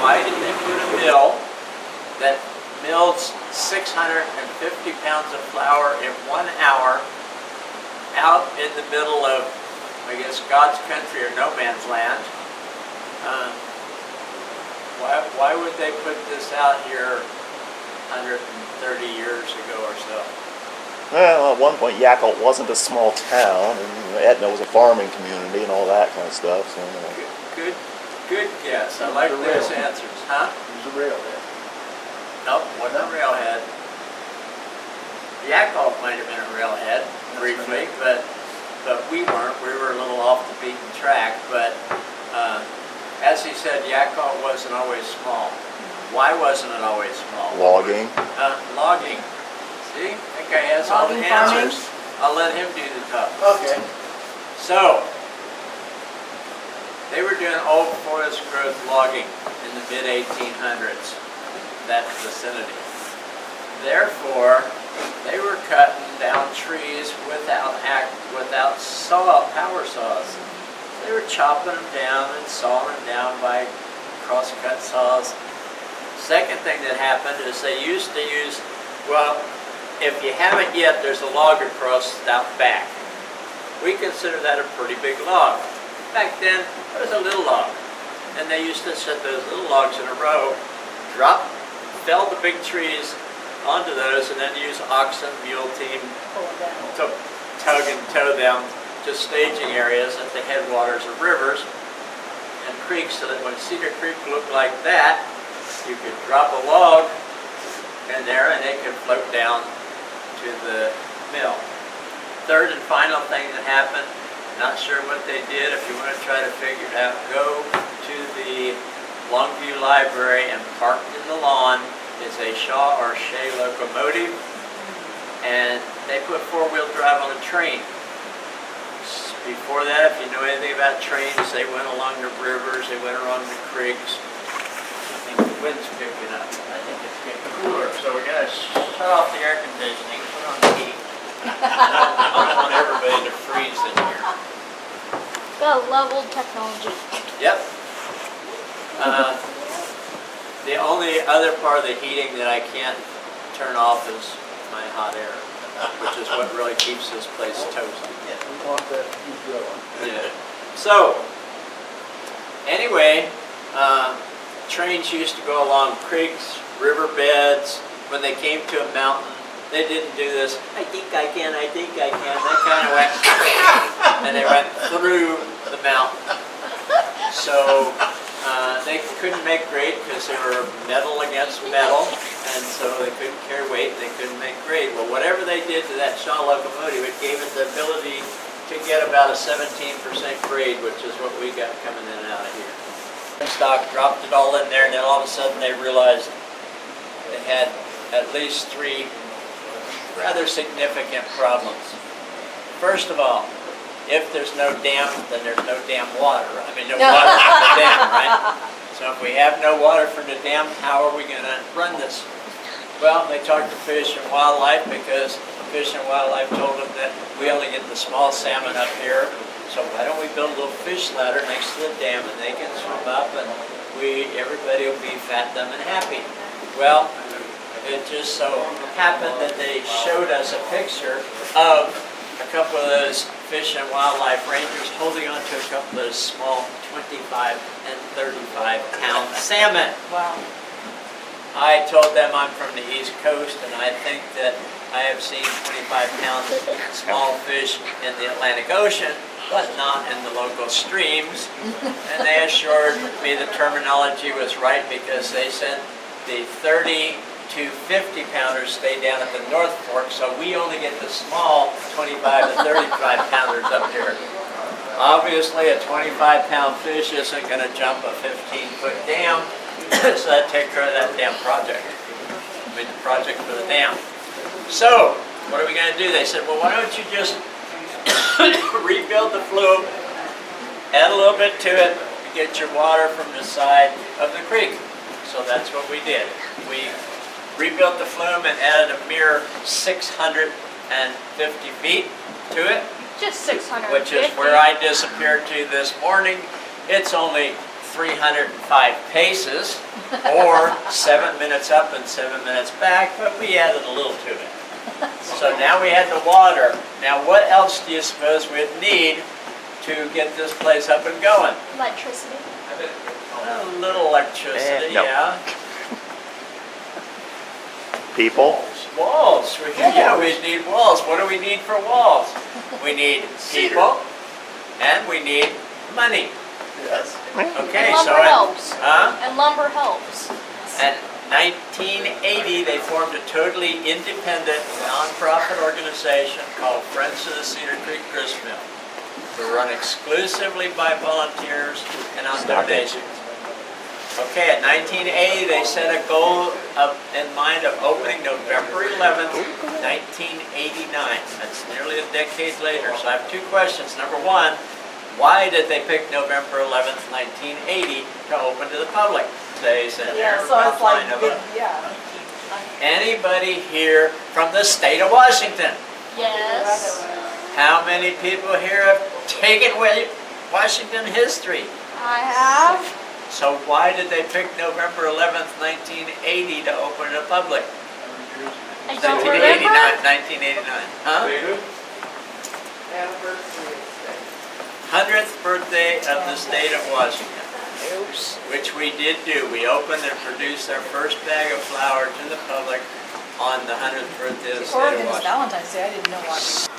why did they put a mill that mills 650 pounds of flour in 1 hour out in the middle of, I guess, God's country or no man's land? Why would they put this out here 130 years ago or so? Well, at one point, Yakult wasn't a small town, and Etna was a farming community and all that kind of stuff. So, Good guess. I like those answers. Huh? It was a railhead. Nope, wasn't a railhead. Yakult might have been a railhead briefly, but we weren't. We were a little off the beaten track. But as he said, Yakult wasn't always small. Why wasn't it always small? logging. Logging. See, that guy has all the answers. I'll let him do the tough. Okay. So, they were doing old forest growth logging in the mid-1800s, that vicinity. Therefore, they were cutting down trees without power saws. They were chopping them down and sawing them down by cross-cut saws. Second thing that happened is they used to use, well, if you haven't yet, there's a log across out back. We consider that a pretty big log. Back then, it was a little log. And they used to set those little logs in a row, fell the big trees onto those, and then use oxen, mule team to tug and tow them to staging areas at the headwaters of rivers and creeks, so that when Cedar Creek looked like that, you could drop a log in there and it could float down to the mill. Third and final thing that happened, not sure what they did. If you want to try to figure it out, go to the Longview Library, and parked in the lawn is a Shaw or Shea locomotive, and they put four-wheel drive on a train. Before that, if you know anything about trains, they went along the rivers, they went along the creeks. I think the wind's picking up. I think it's getting cooler, so we're going to shut off the air conditioning, put on the heat. I don't want everybody to freeze in here. Got level technology. Yep. The only other part of the heating that I can't turn off is my hot air, which is what really keeps this place toasty. Yeah, we want that to keep going. Yeah. So, anyway, trains used to go along creeks, riverbeds. When they came to a mountain, they didn't do this, I think I can. They kind of went, and they went through the mountain. So they couldn't make grade because they were metal against metal, and so they couldn't carry weight, they couldn't make grade. Well, whatever they did to that Shaw locomotive, it gave it the ability to get about a 17% grade, which is what we got coming in and out of here. Stock dropped it all in there, and then all of a sudden they realized they had at least three rather significant problems. First of all, if there's no dam, then there's no dam water. I mean, no water from the dam, right? So if we have no water from the dam, how are we going to run this? Well, they talked to Fish and Wildlife, because Fish and Wildlife told them that we only get the small salmon up here. So why don't we build a little fish ladder next to the dam, and they can swim up, and everybody will be fat, dumb, and happy. Well, it just so happened that they showed us a picture of a couple of those Fish and Wildlife rangers holding on to a couple of those small 25 and 35 pound salmon. Wow. I told them I'm from the East Coast, and I think that I have seen 25-pound small fish in the Atlantic Ocean, but not in the local streams. And they assured me the terminology was right, because they said the 30 to 50 pounders stay down at the North Fork, so we only get the small 25 to 35 pounders up here. Obviously, a 25-pound fish isn't going to jump a 15-foot dam, so that takes care of that damn project. I mean, the project for the dam. So, what are we going to do? They said, well, why don't you just rebuild the flume, add a little bit to it, to get your water from the side of the creek. So that's what we did. We rebuilt the flume and added a mere 650 feet to it. Just 650. Which is where I disappeared to this morning. It's only 305 paces, or 7 minutes up and 7 minutes back, but we added a little to it. So now we had the water. Now what else do you suppose we'd need to get this place up and going? Electricity. A little electricity, No. yeah. People? Walls. Yeah, we need walls. What do we need for walls? We need people, and we need money. Yes. Okay, And so lumber helps. huh? And lumber helps. In 1980, they formed a totally independent, nonprofit organization called Friends of the Cedar Creek Grist Mill. We run exclusively by volunteers and on donations. Okay, in 1980, they set a goal in mind of opening November 11th, 1989. That's nearly a decade later. So I have two questions. Number one, why did they pick November 11th, 1980 to open to the public? Days and Yeah, so it's like, yeah. Anybody here from the state of Washington? Yes. How many people here have taken away Washington history? I have. So why did they pick November 11th, 1980 to open to the public? I don't remember. 1989. Huh? Anniversary of the state. 100th birthday of the state of Washington. Which we did do. We opened and produced our first bag of flour to the public on the 100th birthday of the state of Oregon's Washington. Valentine's Day, I didn't know Washington.